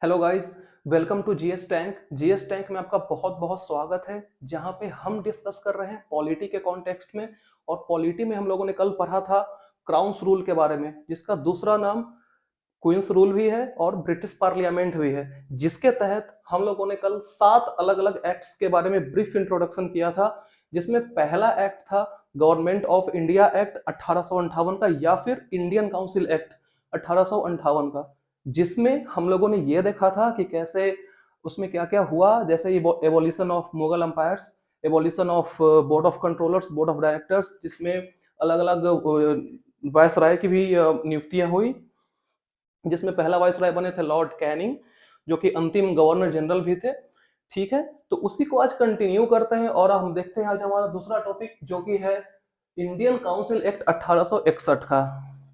Hello guys, welcome to GS tank. GS tank में आपका बहुत बहुत स्वागत है, जहां पे हम डिस्कस कर रहे हैं पॉलिटी के कॉन्टेक्स्ट में। और पॉलिटी में हम लोगों ने कल पढ़ा था क्राउन्स रूल के बारे में, जिसका दूसरा नाम क्वींस रूल भी है और ब्रिटिश पार्लियामेंट भी है। जिसके तहत हम लोगों ने कल 7 अलग अलग एक्ट्स के बारे में ब्रीफ इंट्रोडक्शन किया था, जिसमें पहला एक्ट था गवर्नमेंट ऑफ इंडिया एक्ट 1858 का, या फिर इंडियन काउंसिल एक्ट 1858 का, जिसमें हम लोगों ने ये देखा था कि कैसे उसमें क्या क्या हुआ, जैसे abolition of Mughal umpires, abolition of board of controllers, board of directors, जिसमें अलग अलग वायसराय की भी नियुक्तियां हुई, जिसमें पहला वायसराय बने थे लॉर्ड कैनिंग, जो कि अंतिम गवर्नर जनरल भी थे। ठीक है, तो उसी को आज कंटिन्यू करते हैं और हम देखते हैं आज हमारा दूसरा टॉपिक, जो कि है इंडियन काउंसिल एक्ट 1861 का।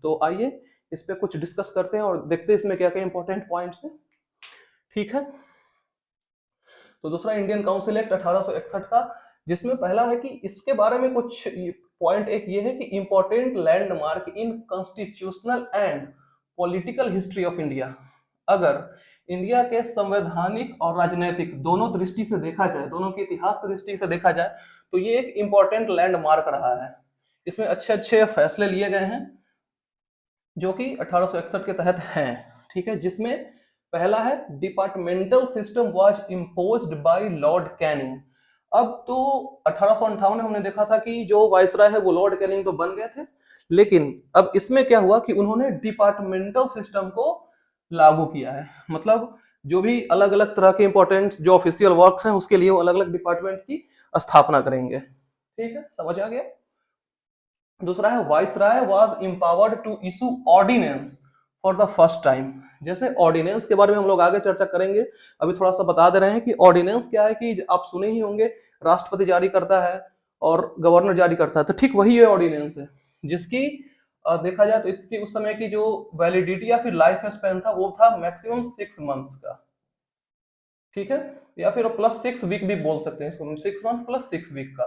तो आइए इस पे कुछ डिस्कस करते हैं और देखते हैं इसमें क्या क्या इंपॉर्टेंट पॉइंट्स हैं। ठीक है, तो दूसरा इंडियन काउंसिल एक्ट 1861 का, जिसमें पहला है कि इसके बारे में कुछ पॉइंट एक ये है कि important landmark in constitutional and political history of India. अगर इंडिया के संवैधानिक और राजनीतिक दोनों दृष्टि से देखा जाए, दोनों के इतिहास की दृष्टि से देखा जाए, तो ये एक इंपॉर्टेंट लैंडमार्क रहा है। इसमें अच्छे अच्छे फैसले लिए गए हैं जो कि 1861 के तहत हैं। ठीक है, जिसमें पहला है departmental system was imposed by lord Canning. अब तो 1858 में हमने देखा था कि जो वायसराय है वो लॉर्ड कैनिंग तो बन गए थे, लेकिन अब इसमें क्या हुआ कि उन्होंने डिपार्टमेंटल सिस्टम को लागू किया है। मतलब जो भी अलग अलग तरह के इंपॉर्टेंट जो ऑफिशियल वर्क्स हैं, उसके लिए वो अलग अलग डिपार्टमेंट की स्थापना करेंगे। ठीक है, समझ आ गया। दूसरा है viceroy was empowered to issue ordinance for the first time. जैसे ऑर्डिनेंस के बारे में हम लोग आगे चर्चा करेंगे, अभी थोड़ा सा बता दे रहे हैं कि ऑर्डिनेंस क्या है। कि आप सुने ही होंगे राष्ट्रपति जारी करता है और गवर्नर जारी करता है, तो ठीक वही ये ऑर्डिनेंस है, जिसकी देखा जाए तो इसकी उस समय की जो वैलिडिटी या फिर लाइफ स्पैन था वो था मैक्सिमम 6 मंथ्स का। ठीक है, या फिर +6 वीक भी बोल सकते हैं इसको, 6 मंथ +6 वीक का।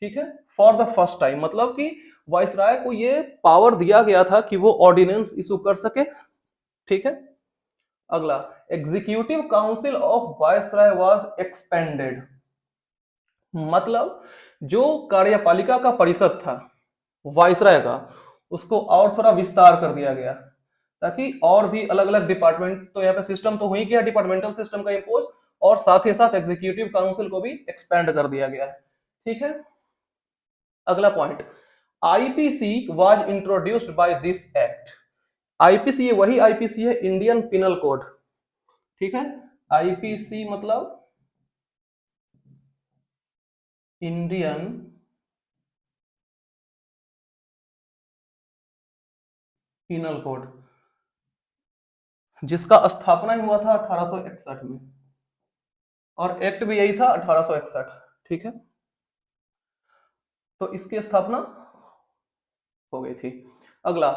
ठीक है, फॉर द फर्स्ट टाइम, मतलब कि वाइसराय को ये पावर दिया गया था कि वो ऑर्डिनेंस इशू कर सके। ठीक है, अगला executive council of viceroy was expanded. मतलब जो कार्यपालिका का परिषद था वाइसराय का, उसको और थोड़ा विस्तार कर दिया गया, ताकि और भी अलग अलग डिपार्टमेंट, तो यहाँ पे सिस्टम तो हुई गया डिपार्टमेंटल सिस्टम का इम्पोज, और साथ ही साथ एग्जीक्यूटिव काउंसिल को भी एक्सपेंड कर दिया गया है। ठीक है, अगला point IPC was introduced by this act. IPC ये वही आईपीसी है, इंडियन पिनल कोड। ठीक है, आईपीसी मतलब इंडियन पिनल कोड, जिसका स्थापना ही हुआ था 1861 में, और एक्ट भी यही था 1861। ठीक है, तो इसकी स्थापना हो गई थी। अगला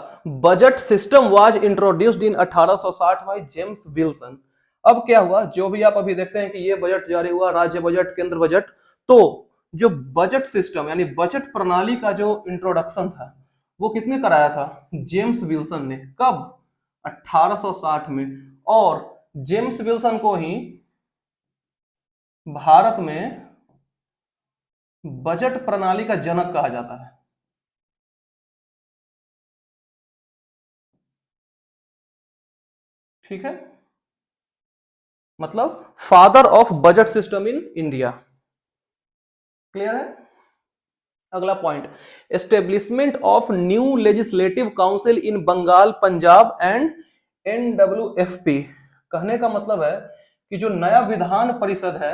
budget system was introduced in 1860 by James Wilson. अब क्या हुआ, जो भी आप अभी देखते हैं कि ये बजट जारी हुआ, राज्य बजट, केंद्र बजट, तो जो बजट सिस्टम यानी बजट प्रणाली का जो इंट्रोडक्शन था वो किसने कराया था? जेम्स विल्सन ने। कब? 1860 में। और जेम्स विल्सन को ही भारत में बजट प्रणाली का जनक कहा जाता है। ठीक है, मतलब father of budget system in India. Clear है? अगला point establishment of new legislative council in Bengal, Punjab and NWFP। कहने का मतलब है कि जो नया विधान परिषद है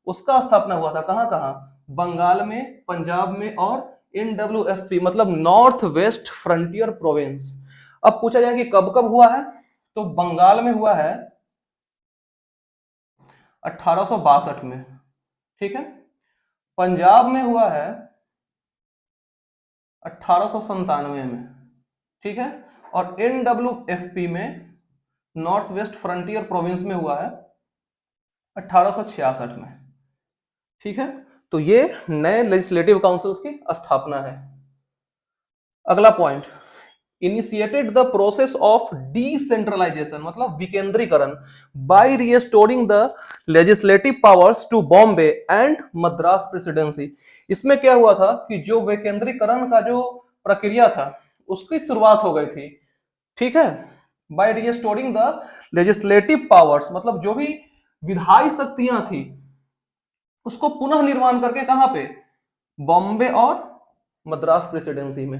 उसका स्थापना हुआ था कहां कहां? बंगाल में, पंजाब में और NWFP मतलब नॉर्थ वेस्ट फ्रंटियर प्रोविंस। अब पूछा जाए कि कब कब हुआ है, तो बंगाल में हुआ है 1862 में। ठीक है, पंजाब में हुआ है 1897 में। ठीक है, और NWFP में नॉर्थ वेस्ट फ्रंटियर प्रोविंस में हुआ है 1866 में। ठीक है, तो ये नए लेजिस्लेटिव काउंसिल्स की स्थापना है। अगला point initiated the process of decentralisation मतलब विकेंद्रीकरण by restoring the legislative powers to Bombay and Madras presidency. इसमें क्या हुआ था कि जो विकेंद्रीकरण का जो प्रक्रिया था उसकी शुरुआत हो गई थी, ठीक है, by restoring the legislative powers मतलब जो भी विधायी शक्तियां थी उसको पुनः निर्माण करके कहां पे, बॉम्बे और मद्रास प्रेसिडेंसी में।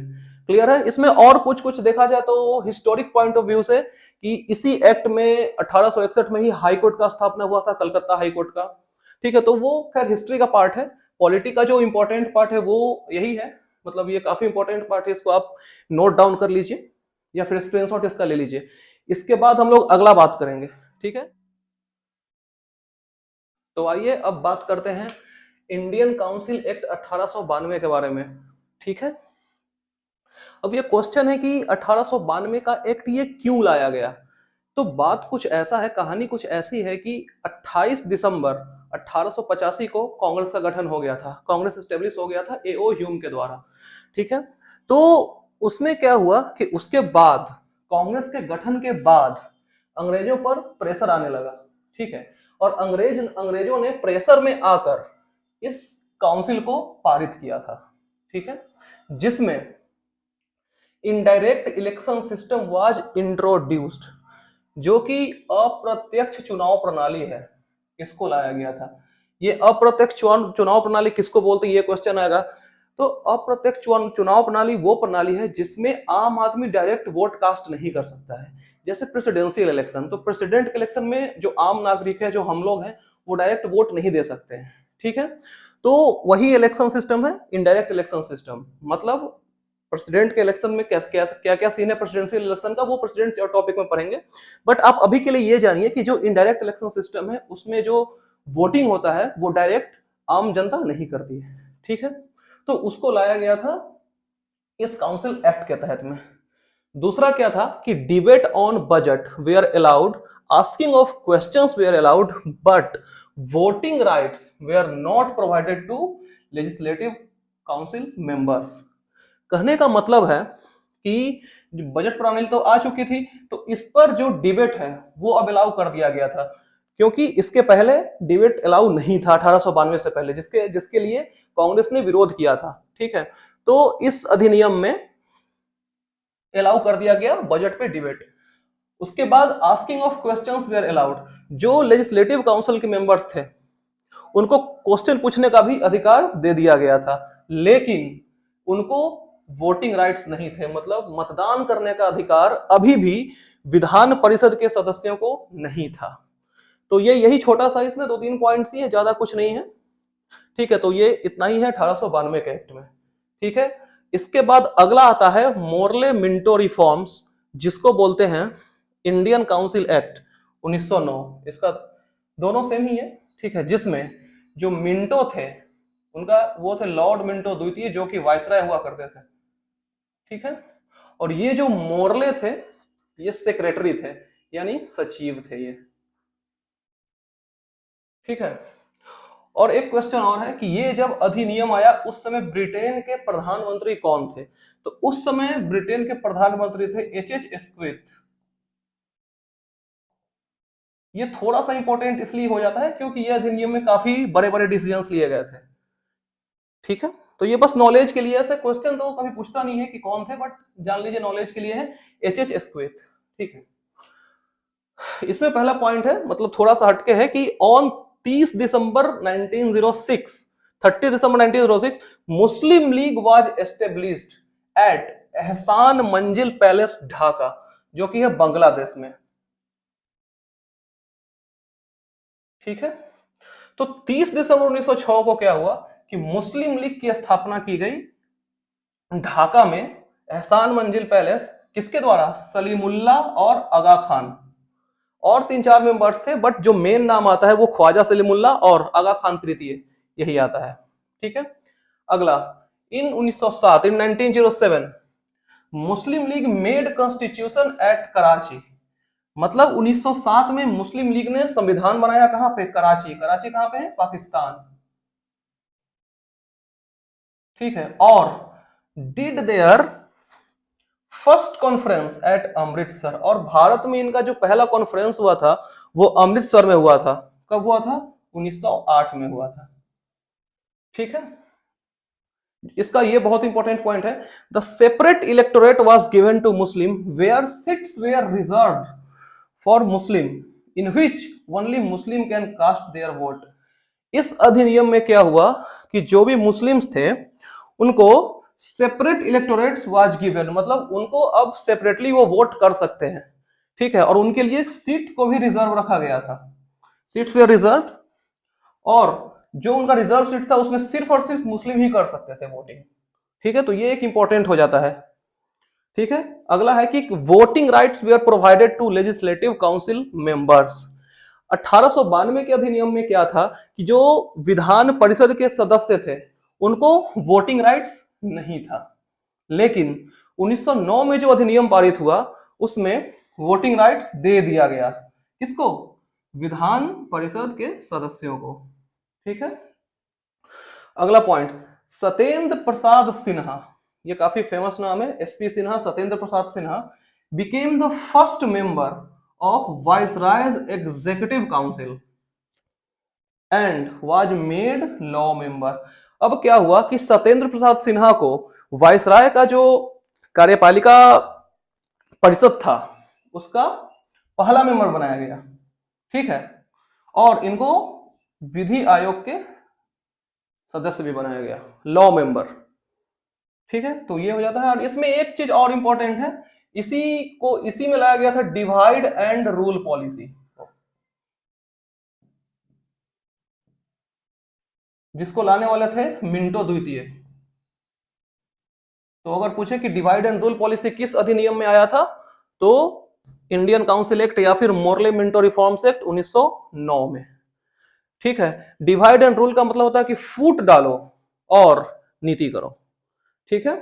क्लियर है। इसमें और कुछ कुछ देखा जाए तो हिस्टोरिक पॉइंट ऑफ व्यू से कि इसी एक्ट में 1861 में ही हाई कोर्ट का स्थापना हुआ था, कलकत्ता हाई कोर्ट का। ठीक है, तो वो खैर हिस्ट्री का पार्ट है। पॉलिटी का जो इंपॉर्टेंट पार्ट है वो यही है, मतलब ये काफी इंपॉर्टेंट पार्ट है, इसको आप नोट डाउन कर लीजिए या फिर स्क्रीनशॉट इसका ले लीजिए। इसके बाद हम लोग अगला बात करेंगे, ठीक है। तो आइए अब बात करते हैं इंडियन काउंसिल एक्ट 1892 के बारे में, ठीक है। अब ये क्वेश्चन है कि 1892 का एक्ट ये क्यों लाया गया। तो बात कुछ ऐसा है, कहानी कुछ ऐसी है कि 28 दिसंबर 1885 को कांग्रेस का गठन हो गया था, कांग्रेस एस्टेब्लिश हो गया था एओ ह्यूम के द्वारा, ठीक है। तो उसमें क्या हुआ कि उसके बाद, कांग्रेस के गठन के बाद अंग्रेजों पर प्रेशर आने लगा, ठीक है, और अंग्रेजों ने प्रेशर में आकर इस काउंसिल को पारित किया था, ठीक है, जिसमें indirect election system was introduced, जो कि अप्रत्यक्ष चुनाव प्रणाली है, इसको लाया गया था। ये अप्रत्यक्ष चुनाव प्रणाली किसको बोलते हैं, ये क्वेश्चन आएगा। तो अप्रत्यक्ष चुनाव प्रणाली वो प्रणाली है जिसमें आम आदमी डायरेक्ट वोट कास्ट नहीं कर सकता है। जैसे प्रेसिडेंशियल इलेक्शन, तो प्रेसिडेंट के इलेक्शन में जो आम नागरिक है, जो हम लोग हैं, वो डायरेक्ट वोट नहीं दे सकते हैं, ठीक है। तो वही इलेक्शन सिस्टम है इनडायरेक्ट इलेक्शन सिस्टम। मतलब प्रेसिडेंट के इलेक्शन में क्या क्या क्या सीन है प्रेसिडेंशियल इलेक्शन का, वो प्रेसिडेंट टॉपिक में पढ़ेंगे। बट आप अभी के लिए ये जानिए कि जो इनडायरेक्ट इलेक्शन सिस्टम है उसमें जो वोटिंग होता है वो डायरेक्ट आम जनता नहीं करती है, ठीक है। तो उसको लाया गया था इस काउंसिल एक्ट के तहत में। दूसरा क्या था कि debate on budget were allowed, asking of questions were allowed, but voting rights were not provided to legislative council members. कहने का मतलब है कि बजट प्रणाली तो आ चुकी थी, तो इस पर जो डिबेट है वो अब अलाउ कर दिया गया था, क्योंकि इसके पहले डिबेट अलाउ नहीं था 1892 से पहले, जिसके जिसके लिए कांग्रेस ने विरोध किया था, ठीक है। तो इस अधिनियम में अलाउ कर दिया गया बजट पे डिबेट। उसके बाद asking of questions were allowed, जो लेजिस्लेटिव काउंसिल के मेंबर्स थे उनको क्वेश्चन पूछने का भी अधिकार दे दिया गया था, लेकिन उनको वोटिंग राइट्स नहीं थे, मतलब मतदान करने का अधिकार अभी भी विधान परिषद के सदस्यों को नहीं था। तो ये यही छोटा सा, इसमें 2-3 पॉइंट्स ही है, ज्यादा कुछ नहीं है, ठीक है। तो ये इतना ही है 1892 के एक्ट में, ठीक है। इसके बाद अगला आता है मोरले मिंटो रिफॉर्म्स, जिसको बोलते हैं इंडियन काउंसिल एक्ट 1909। इसका दोनों सेम ही है, ठीक है, जिसमें जो मिंटो थे उनका वो थे लॉर्ड मिंटो द्वितीय, जो कि वायसराय हुआ करते थे, ठीक है। और ये जो मोरले थे ये सेक्रेटरी थे, यानी सचिव थे ये, ठीक है। और एक क्वेश्चन और है कि ये जब अधिनियम आया उस समय ब्रिटेन के प्रधानमंत्री कौन थे। तो उस समय ब्रिटेन के प्रधानमंत्री थे एच स्क्विथ। ये थोड़ा सा इंपॉर्टेंट इसलिए हो जाता है क्योंकि ये अधिनियम में काफी बड़े बड़े डिसीजंस लिए गए थे, ठीक है। तो ये बस नॉलेज के लिए, ऐसे क्वेश्चन तो कभी पूछता नहीं है कि कौन थे, बट जान लीजिए नॉलेज के लिए है, एच स्क्विथ, ठीक है। इसमें पहला पॉइंट है, मतलब थोड़ा सा हटके है कि on 30 December 1906, 30 December 1906 Muslim League was established at Ahsan Manzil palace Dhaka, जो कि है बांग्लादेश में, ठीक है। तो 30 दिसंबर 1906 को क्या हुआ कि मुस्लिम लीग की स्थापना की गई ढाका में, एहसान मंजिल पैलेस, किसके द्वारा, सलीमुल्लाह और आगा खान, और 3-4 मेंबर्स थे, बट जो मेन नाम आता है वो ख्वाजा सलीमुल्लाह और आगा खान तृतीय, यही आता है, ठीक है। अगला, in 1907, in 1907 Muslim League made constitution at Karachi, मतलब 1907 में मुस्लिम लीग ने संविधान बनाया, कहां पे, कराची। कराची कहां पे है, पाकिस्तान, ठीक है। और did their first conference at Amritsar, और भारत में इनका जो पहला कॉन्फ्रेंस हुआ था वो अमृतसर में हुआ था। कब हुआ था? 1908 में हुआ था। ठीक है, इसका ये बहुत इंपॉर्टेंट पॉइंट है। The separate electorate was given to Muslim where seats were reserved for Muslim in which only Muslim can cast their vote. इस अधिनियम में क्या हुआ कि जो भी मुस्लिम्स थे उनको सेपरेट इलेक्टोरेट्स वाज गिवन, मतलब उनको अब सेपरेटली वो वोट कर सकते हैं। ठीक है, और उनके लिए सीट को भी रिजर्व रखा गया था, सीट्स वेयर रिजर्व, और जो उनका रिजर्व सीट था उसमें सिर्फ और सिर्फ मुस्लिम ही कर सकते थे वोटिंग। ठीक है, तो ये एक इंपॉर्टेंट हो जाता है। ठीक है, अगला है कि voting rights were provided to legislative council members. 1892 के अधिनियम में क्या था कि जो विधान परिषद के सदस्य थे उनको वोटिंग राइट्स नहीं था, लेकिन 1909 में जो अधिनियम पारित हुआ उसमें वोटिंग राइट्स दे दिया गया। किसको? विधान परिषद के सदस्यों को। ठीक है, अगला पॉइंट, सत्येंद्र प्रसाद सिन्हा, ये काफी फेमस नाम है, S P Sinha, Satyendra Prasad Sinha became the first member of viceroy's executive council and was made law member. अब क्या हुआ कि सत्येंद्र प्रसाद सिन्हा को वाइसराय का जो कार्यपालिका परिषद था उसका पहला मेंबर बनाया गया। ठीक है, और इनको विधि आयोग के सदस्य भी बनाया गया, लॉ मेंबर। ठीक है, तो ये हो जाता है। और इसमें एक चीज और इंपॉर्टेंट है, इसी में लाया गया था डिवाइड एंड रूल पॉलिसी, जिसको लाने वाले थे मिंटो द्वितीय। तो अगर पूछे कि डिवाइड एंड रूल पॉलिसी किस अधिनियम में आया था, तो इंडियन काउंसिल एक्ट या फिर मोर्ले मिंटो रिफॉर्म्स एक्ट 1909 में। ठीक है, डिवाइड एंड रूल का मतलब होता है कि फूट डालो और नीति करो। ठीक है,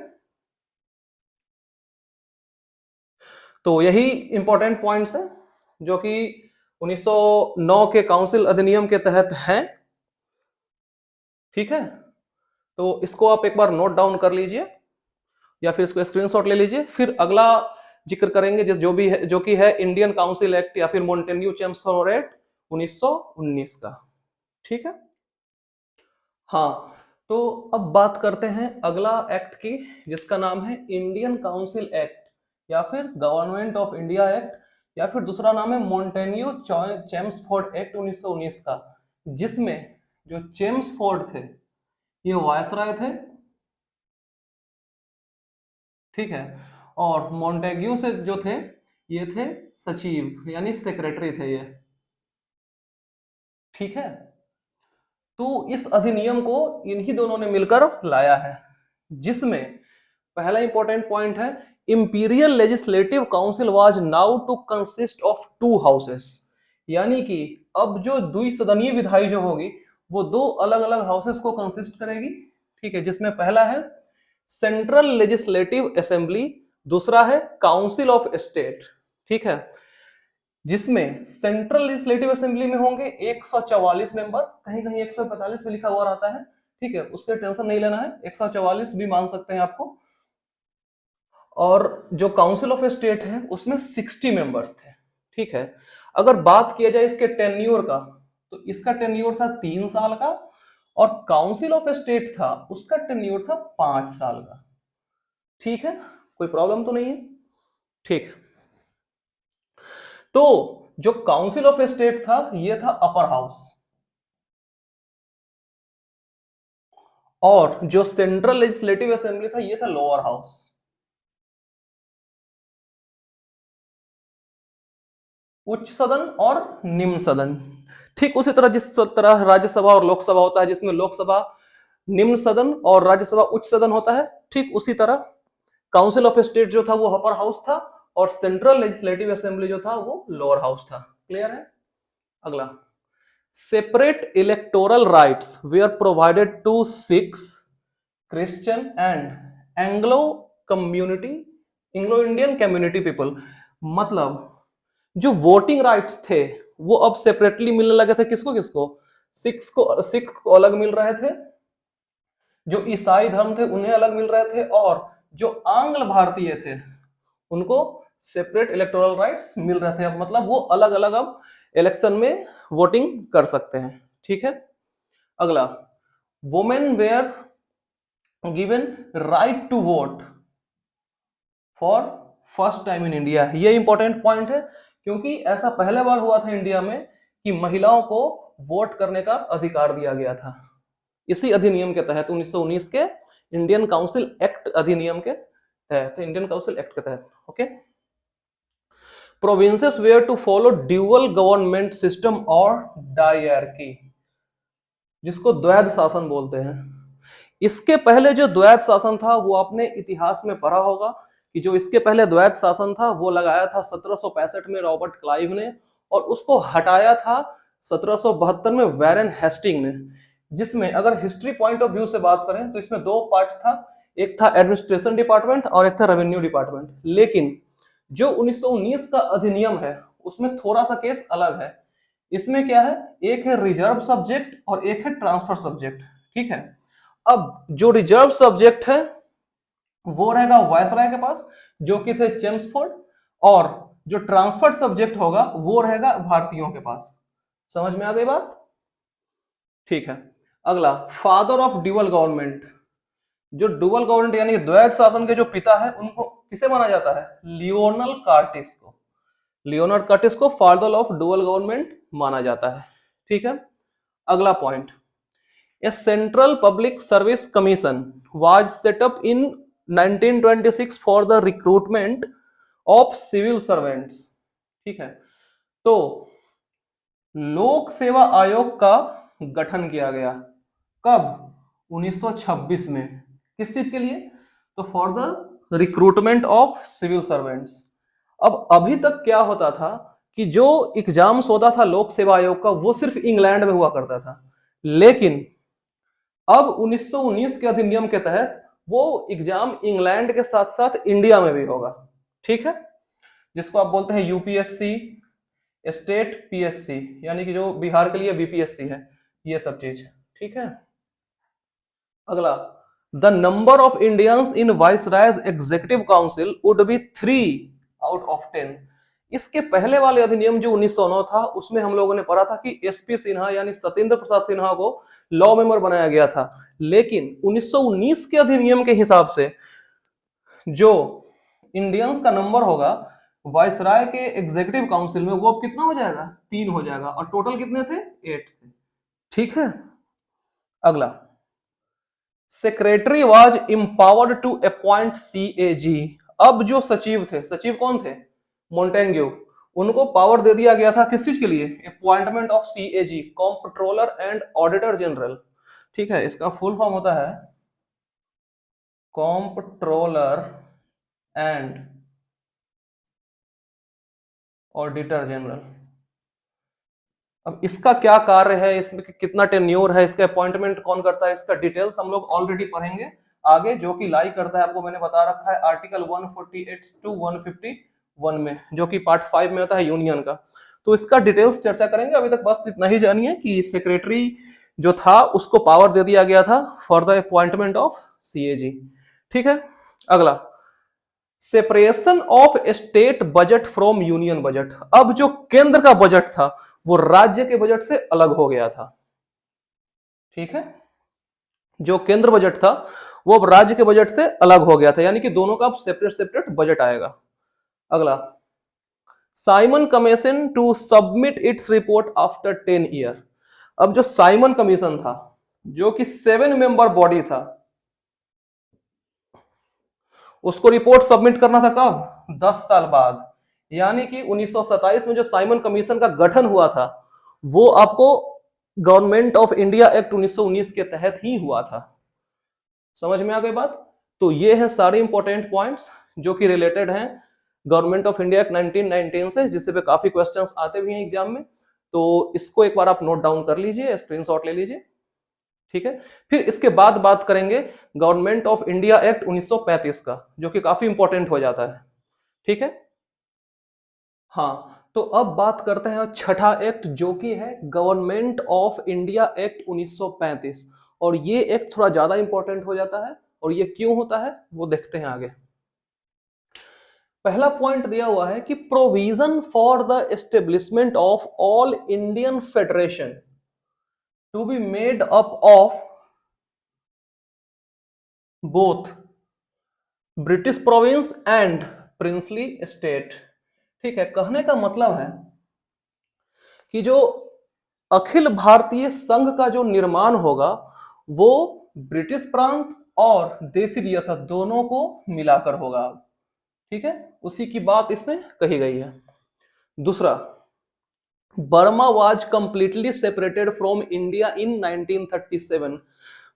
तो यही इंपॉर्टेंट पॉइंट्स हैं जो कि 1909 के काउंसिल अधिनियम के तहत हैं। ठीक है, तो इसको आप एक बार नोट डाउन कर लीजिए या फिर इसको स्क्रीनशॉट ले लीजिए। फिर अगला जिक्र करेंगे जिस जो भी है, जो कि है इंडियन काउंसिल एक्ट या फिर मोंटेन्यू चैम्सफोर्ड एक्ट 1919 का। ठीक है, हाँ, तो अब बात करते हैं अगला एक्ट की, जिसका नाम है इंडियन काउंसिल एक्ट या फिर गवर्नमेंट ऑफ इंडिया एक्ट, या फिर दूसरा नाम है मोंटेन्यू चैम्सफोर्ड एक्ट 1919 का, जिसमें जो चेम्सफोर्ड थे ये वायसराय थे। ठीक है, और मोंटेग्यू से जो थे ये थे सचिव यानी सेक्रेटरी थे ये। ठीक है, तो इस अधिनियम को इन्हीं दोनों ने मिलकर लाया है, जिसमें पहला इंपॉर्टेंट पॉइंट है imperial legislative council was now to consist of two houses, यानी कि अब जो द्विसदनीय विधायी जो होगी वो दो अलग अलग हाउसेस को कंसिस्ट करेगी। ठीक है, जिसमें पहला है सेंट्रल लेजिस्लेटिव असेंबली, दूसरा है काउंसिल ऑफ स्टेट। ठीक है, जिसमें सेंट्रल लेजिस्लेटिव असेंबली में होंगे 144 मेंबर, कहीं कहीं 145 में लिखा हुआ रहता है। ठीक है, उसके टेंशन नहीं लेना है, 144 भी मान सकते हैं आपको। और जो काउंसिल ऑफ स्टेट है उसमें 60 मेंबर्स थे। ठीक है, अगर बात किया जाए इसके टेन्योर का, तो इसका टेन्योर था 3 साल का, और काउंसिल ऑफ स्टेट था उसका टेन्योर था 5 साल का। ठीक है, कोई प्रॉब्लम तो नहीं है। ठीक, तो जो काउंसिल ऑफ स्टेट था ये था अपर हाउस, और जो सेंट्रल लेजिस्लेटिव असेंबली था ये था लोअर हाउस। उच्च सदन और निम्न सदन, ठीक उसी तरह जिस तरह राज्यसभा और लोकसभा होता है, जिसमें लोकसभा निम्न सदन और राज्यसभा उच्च सदन होता है, ठीक उसी तरह काउंसिल ऑफ स्टेट जो था वो अपर हाउस था और सेंट्रल लेजिस्लेटिव असेंबली जो था वो लोअर हाउस था। क्लियर है? अगला, separate electoral rights were provided to Sikhs, Christian and Anglo community, Anglo Indian community people. मतलब जो वोटिंग राइट्स थे वो अब सेपरेटली मिलने लगे थे। किसको किसको? सिख को अलग मिल रहे थे, जो ईसाई धर्म थे उन्हें अलग मिल रहे थे, और जो आंग्ल भारतीय थे उनको सेपरेट इलेक्टोरल राइट्स मिल रहे थे, अब मतलब वो अलग अलग अब इलेक्शन में वोटिंग कर सकते हैं। ठीक है, अगला, women were given right to vote for first time in India. ये इंपॉर्टेंट पॉइंट है क्योंकि ऐसा पहले बार हुआ था इंडिया में कि महिलाओं को वोट करने का अधिकार दिया गया था इसी अधिनियम के तहत, 1919 के इंडियन काउंसिल एक्ट अधिनियम के तहत, इंडियन काउंसिल एक्ट के तहत। Okay, provinces were to follow dual government system और डायरकी, जिसको द्वैध शासन बोलते हैं। इसके पहले जो द्वैध शासन था वो आपने इतिहास में पढ़ा होगा कि जो इसके पहले द्वैध शासन था वो लगाया था 1765 में रॉबर्ट क्लाइव ने, और उसको हटाया था 1772 में वैरन हेस्टिंग ने। जिसमें अगर हिस्ट्री पॉइंट ऑफ व्यू से बात करें तो इसमें दो पार्ट्स था, एक था एडमिनिस्ट्रेशन डिपार्टमेंट और एक था रेवेन्यू डिपार्टमेंट। लेकिन जो 1919 का अधिनियम है उसमें थोड़ा सा केस अलग है। इसमें क्या है, एक है रिजर्व सब्जेक्ट और एक है ट्रांसफर सब्जेक्ट। ठीक है, अब जो रिजर्व सब्जेक्ट है वो रहेगा वायसराय के पास जो कि थे चेम्सफोर्ड, और जो ट्रांसफर सब्जेक्ट होगा वो रहेगा भारतीयों के पास। समझ में आ गई बात? ठीक है, अगला, फादर ऑफ ड्यूअल गवर्नमेंट। जो डुअल गवर्नमेंट यानी द्वैध शासन के जो पिता है उनको किसे माना जाता है? लियोनल कार्टिस को। लियोनार्ड कर्टिस को फादर ऑफ डुअल गवर्नमेंट माना जाता है। ठीक है, अगला point, a central public service commission was set up in 1926 for the recruitment of civil servants. ठीक है, तो लोक सेवा आयोग का गठन किया गया कब? 1926 में। किस चीज के लिए? तो for the recruitment of civil servants. अब अभी तक क्या होता था कि जो एग्जाम्स होता था लोक सेवा आयोग का वो सिर्फ इंग्लैंड में हुआ करता था, लेकिन अब 1919 के अधिनियम के तहत वो एग्जाम इंग्लैंड के साथ साथ इंडिया में भी होगा। ठीक है, जिसको आप बोलते हैं यूपीएससी, स्टेट पीएससी, यानी कि जो बिहार के लिए बीपीएससी है, ये सब चीज। ठीक है, अगला, the number of Indians in viceroy's executive council would be 3/10। इसके पहले वाले अधिनियम जो 1909 था उसमें हम लोगों ने पढ़ा था कि एसपी सिन्हा यानी सत्येंद्र प्रसाद सिन्हा को लॉ मेंबर बनाया गया था, लेकिन 1919 के अधिनियम के हिसाब से जो इंडियंस का नंबर होगा वाइसराय के एग्जीक्यूटिव काउंसिल में वो अब कितना हो जाएगा? 3 हो जाएगा, और टोटल कितने थे? 8 थे। ठीक है, अगला, secretary was empowered to appoint CAG. अब जो सचिव थे, सचिव कौन थे? मोंटेग्यू, उनको पावर दे दिया गया था किस चीज के लिए? Appointment of CAG, comptroller and auditor general. ठीक है, इसका फुल फॉर्म होता है कॉम्प्ट्रोलर एंड ऑडिटर जनरल। अब इसका क्या कार्य है, इसमें कितना टेन्योर है, इसका अपॉइंटमेंट कौन करता है, इसका डिटेल्स हम लोग ऑलरेडी पढ़ेंगे आगे, जो कि लाई करता है आपको मैंने बता रखा है आर्टिकल 148 टू 151 में, जो कि पार्ट 5 में होता है यूनियन का। तो इसका डिटेल्स चर्चा करेंगे, अभी तक बस इतना ही जानिए कि सेक्रेटरी जो था उसको पावर दे दिया गया था for the appointment of CAG. ठीक है, अगला, separation of state budget from union budget. अब जो केंद्र का बजट था वो राज्य के बजट से अलग हो गया था। ठीक है, जो केंद्र बजट था वो अब राज्य के बजट से अलग हो गया था, यानी कि दोनों का अब सेपरेट सेपरेट बजट आएगा। अगला, Simon commission to submit its report after 10 year. अब जो साइमन कमीशन था जो कि 7 मेंबर बॉडी था, उसको रिपोर्ट सबमिट करना था कब? 10 साल बाद। यानी कि 1927 में जो साइमन कमीशन का गठन हुआ था वो आपको गवर्नमेंट ऑफ इंडिया एक्ट 1919 के तहत ही हुआ था। समझ में आ गई बात? तो ये है सारे इंपॉर्टेंट पॉइंट्स जो कि रिलेटेड हैं गवर्नमेंट ऑफ इंडिया एक्ट 1919 से, जिससे पे काफी क्वेश्चंस आते भी हैं एग्जाम में। तो इसको एक बार आप नोट डाउन कर लीजिए, स्क्रीनशॉट ले लीजिए। ठीक है, फिर इसके बाद बात करेंगे गवर्नमेंट ऑफ इंडिया एक्ट 1935 का, जो कि काफी इंपॉर्टेंट हो जाता है। ठीक है, हाँ, तो अब बात करते हैं छठा एक्ट जो कि है गवर्नमेंट ऑफ इंडिया एक्ट 1935, और ये एक्ट थोड़ा ज्यादा इंपॉर्टेंट हो जाता है, और ये क्यों होता है वो देखते हैं आगे। पहला पॉइंट दिया हुआ है कि provision for the establishment of all Indian federation to be made up of both British province and princely state. ठीक है, कहने का मतलब है कि जो अखिल भारतीय संघ का जो निर्माण होगा वो ब्रिटिश प्रांत और देशी रियासत दोनों को मिलाकर होगा। ठीक है, उसी की बात इसमें कही गई है। दूसरा, Burma was completely separated from India in 1937।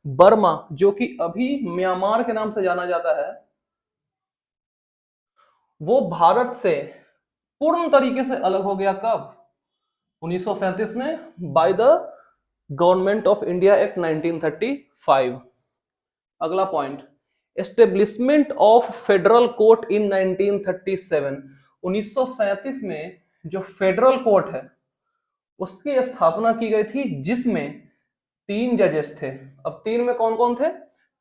Burma जो कि अभी म्यांमार के नाम से जाना जाता है, वो भारत से पूर्ण तरीके से अलग हो गया। कब? 1937 में, by the government of India act 1935। अगला point, establishment of federal court in 1937। 1937 में जो फेडरल कोर्ट है उसकी स्थापना की गई थी, जिसमें 3 जजेस थे। अब 3 में कौन कौन थे?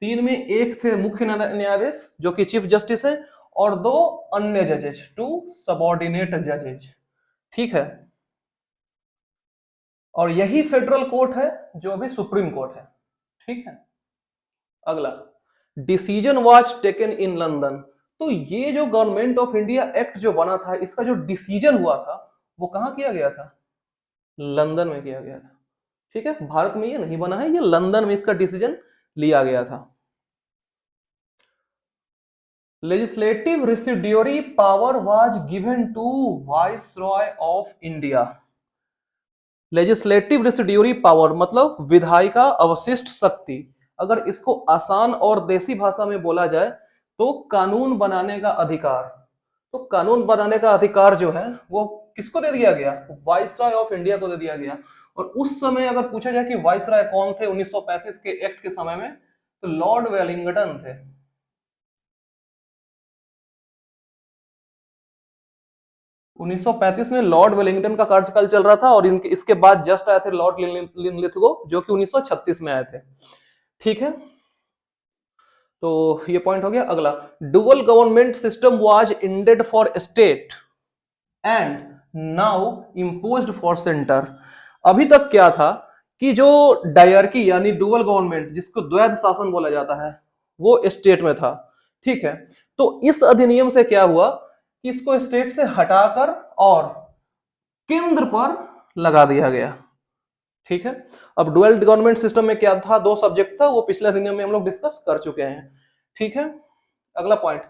3 में एक थे मुख्य न्यायाधीश जो कि चीफ जस्टिस है, और 2 अन्य जजेस, 2 सबॉर्डिनेट जजेस। ठीक है, और यही फेडरल कोर्ट है जो अभी सुप्रीम कोर्ट है। ठीक है, अगला, decision was taken in London. तो ये जो गवर्नमेंट ऑफ इंडिया एक्ट जो बना था, इसका जो डिसीजन हुआ था वो कहां किया गया था? लंदन में किया गया था। ठीक है, भारत में ये नहीं बना है, ये लंदन में इसका डिसीजन लिया गया था। Legislative residuary power was given to viceroy of India. Legislative residuary power मतलब विधायिका अवशिष्ट शक्ति। अगर इसको आसान और देसी भाषा में बोला जाए तो कानून बनाने का अधिकार। तो कानून बनाने का अधिकार जो है वो किसको दे दिया गया? वाइसरॉय ऑफ इंडिया को दे दिया गया। और उस समय अगर पूछा जाए कि वाइसरॉय कौन थे 1935 के एक्ट के समय में, तो लॉर्ड वेलिंगटन थे। 1935 में लॉर्ड वेलिंगटन का कार्यकाल चल रहा था, और इसके बाद जस्ट आए थे लॉर्ड लिनलिथगो जो कि 1936 में आए थे। ठीक है, तो ये पॉइंट हो गया। अगला, dual government system was ended for state and now imposed for centre. अभी तक क्या था कि जो डायरकी यानी डुअल गवर्नमेंट, जिसको द्वैध शासन बोला जाता है, वो स्टेट में था। ठीक है, तो इस अधिनियम से क्या हुआ कि इसको स्टेट से हटाकर और केंद्र पर लगा दिया गया। ठीक है, अब डुअल गवर्नमेंट सिस्टम में क्या था? 2 सब्जेक्ट था, वो पिछले अधिनियम में हम लोग डिस्कस कर चुके हैं। ठीक है, अगला point,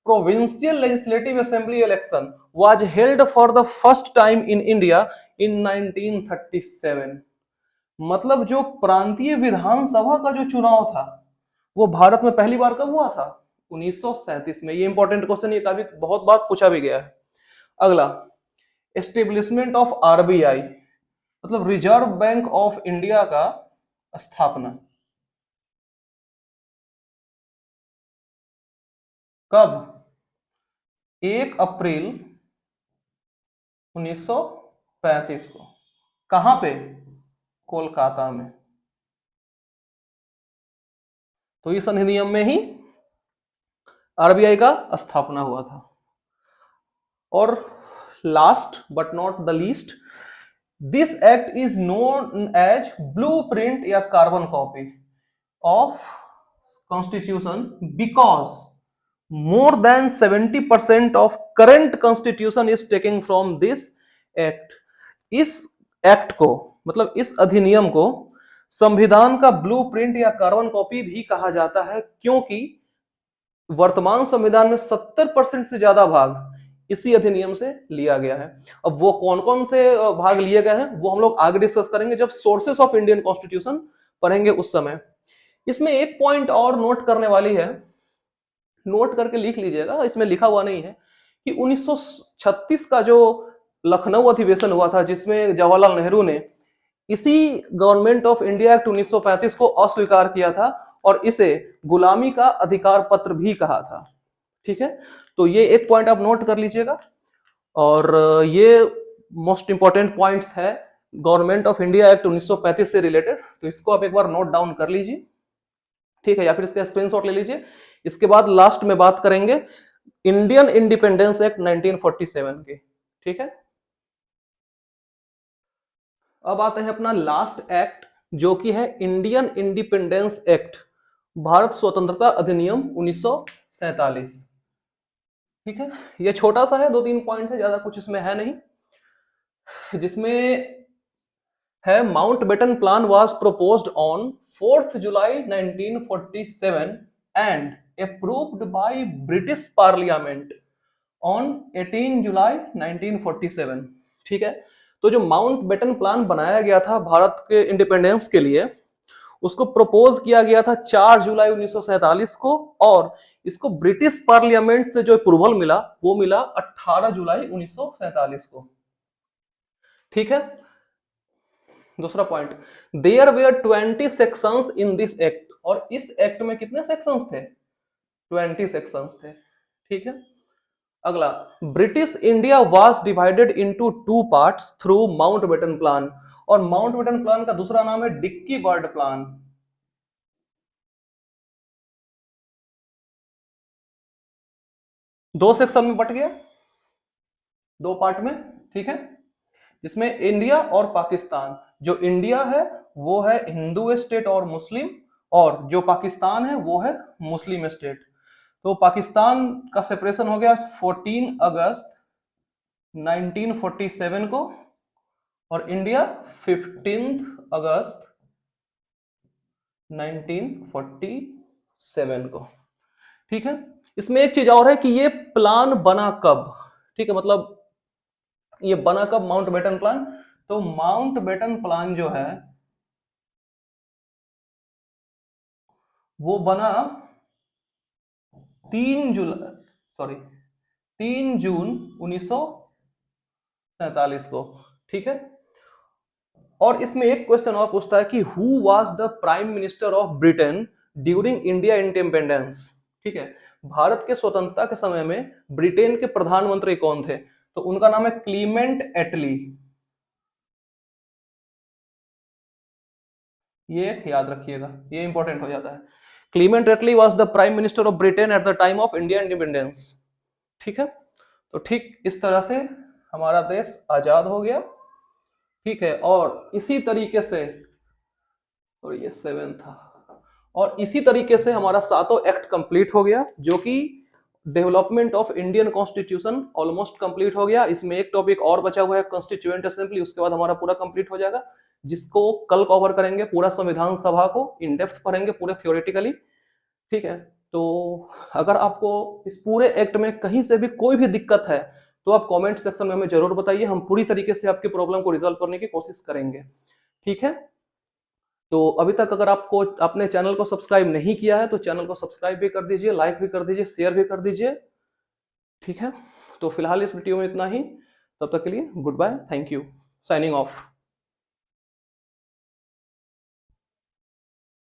provincial legislative assembly election was held for the first time in India in 1937। मतलब जो प्रांतीय विधानसभा का जो चुनाव था वो भारत में पहली बार कब हुआ था? 1937 में। ये इंपॉर्टेंट क्वेश्चन, ये काफी बहुत बार पूछा भी गया है। अगला, एस्टेब्लिशमेंट ऑफ आरबीआई मतलब रिजर्व बैंक ऑफ इंडिया का स्थापना कब? 1 अप्रैल 1935 को। कहां पे? कोलकाता में। तो इस अधिनियम में ही आरबीआई का स्थापना हुआ था। और last but not the least, this act is known as blueprint या carbon copy of constitution because more than 70% of current constitution is taken from this act। इस एक्ट को मतलब इस अधिनियम को संविधान का ब्लूप्रिंट या कार्बन कॉपी भी कहा जाता है, क्योंकि वर्तमान संविधान में 70% से ज्यादा भाग इसी अधिनियम से लिया गया है। अब वो कौन कौन से भाग लिए गए हैं वो हम लोग आगे डिस्कस करेंगे जब सोर्सेस ऑफ इंडियन कॉन्स्टिट्यूशन पढ़ेंगे उस समय। इसमें एक पॉइंट और नोट करने वाली है, नोट करके लिख लीजिएगा, इसमें लिखा हुआ नहीं है कि 1936 का जो लखनऊ अधिवेशन हुआ था जिसमें जवाहरलाल नेहरू ने इसी गवर्नमेंट ऑफ इंडिया एक्ट 1935 को अस्वीकार किया था और इसे गुलामी का अधिकार पत्र भी कहा था। ठीक है, तो ये एक पॉइंट आप नोट कर लीजिएगा। और ये मोस्ट इंपॉर्टेंट पॉइंट्स है गवर्नमेंट ऑफ इंडिया एक्ट 1935 से रिलेटेड, तो इसको आप एक बार नोट डाउन कर लीजिए। ठीक है, या फिर इसका स्क्रीनशॉट ले लीजिए। इसके बाद लास्ट में बात करेंगे इंडियन इंडिपेंडेंस एक्ट 1947 के। ठीक है, अब आते हैं अपना लास्ट एक्ट जो कि है इंडियन इंडिपेंडेंस एक्ट, भारत स्वतंत्रता अधिनियम 1947। ठीक है, ये छोटा सा है, 2-3 पॉइंट है, ज्यादा कुछ इसमें है नहीं। जिसमें है Mountbatten plan was proposed on 4th July 1947 and approved by British Parliament on 18 July 1947। ठीक है, तो जो माउंटबेटन प्लान बनाया गया था भारत के इंडिपेंडेंस के लिए, उसको प्रपोज किया गया था 4 जुलाई 1947 को, और इसको ब्रिटिश पार्लियामेंट से जो अप्रूवल मिला वो मिला 18 जुलाई 1947 को। ठीक है, दूसरा point, there were 20 sections in this act, और इस एक्ट में कितने सेक्शंस थे? 20 सेक्शंस थे। ठीक है, अगला, British India was divided into 2 parts through Mountbatten plan, और माउंटबेटन प्लान का दूसरा नाम है डिक्की बर्ड प्लान। दो सेक्शन में बट गया, 2 पार्ट में। ठीक है, इसमें इंडिया और पाकिस्तान, जो इंडिया है वो है हिंदू स्टेट और मुस्लिम, और जो पाकिस्तान है वो है मुस्लिम स्टेट। तो पाकिस्तान का सेपरेशन हो गया 14 अगस्त 1947 को, और इंडिया 15 अगस्त 1947 को। ठीक है, इसमें एक चीज और है कि ये प्लान बना कब? ठीक है, मतलब ये बना कब माउंटबेटन प्लान? तो माउंटबेटन प्लान जो है वो बना 3 जुलाई, सॉरी 3 जून 1947 को। ठीक है, और इसमें एक क्वेश्चन और पूछता है कि who was the prime minister of Britain during India independence. ठीक है, भारत के स्वतंत्रता के समय में ब्रिटेन के प्रधानमंत्री कौन थे? तो उनका नाम है क्लीमेंट एटली। ये याद रखिएगा, ये इंपॉर्टेंट हो जाता है। Clement Attlee was the prime minister of Britain at the time of India independence. ठीक है, तो ठीक इस तरह से हमारा देश आजाद हो गया। ठीक है, और इसी तरीके से, और ये 7 था, और इसी तरीके से हमारा 7वां एक्ट कंप्लीट हो गया, जो कि development of Indian constitution almost complete हो गया। इसमें एक टॉपिक और बचा हुआ है कॉन्स्टिट्यूएंट असेंबली, उसके बाद हमारा पूरा कंप्लीट हो जाएगा, जिसको कल कवर करेंगे। पूरा संविधान सभा को इन डेप्थ पढ़ेंगे, पूरे थियोरेटिकली। ठीक है, तो अगर आपको इस पूरे एक्ट में कहीं से भी कोई भी दिक्कत है तो आप कमेंट सेक्शन में हमें जरूर बताइए, हम पूरी तरीके से आपकी प्रॉब्लम को रिजॉल्व करने की कोशिश करेंगे। ठीक है, तो अभी तक अगर आपको अपने चैनल को सब्सक्राइब नहीं किया है तो चैनल को सब्सक्राइब भी कर दीजिए, लाइक भी कर दीजिए, शेयर भी कर दीजिए। ठीक है, तो फिलहाल इस वीडियो में इतना ही, तब तक के लिए goodbye, thank you, signing of.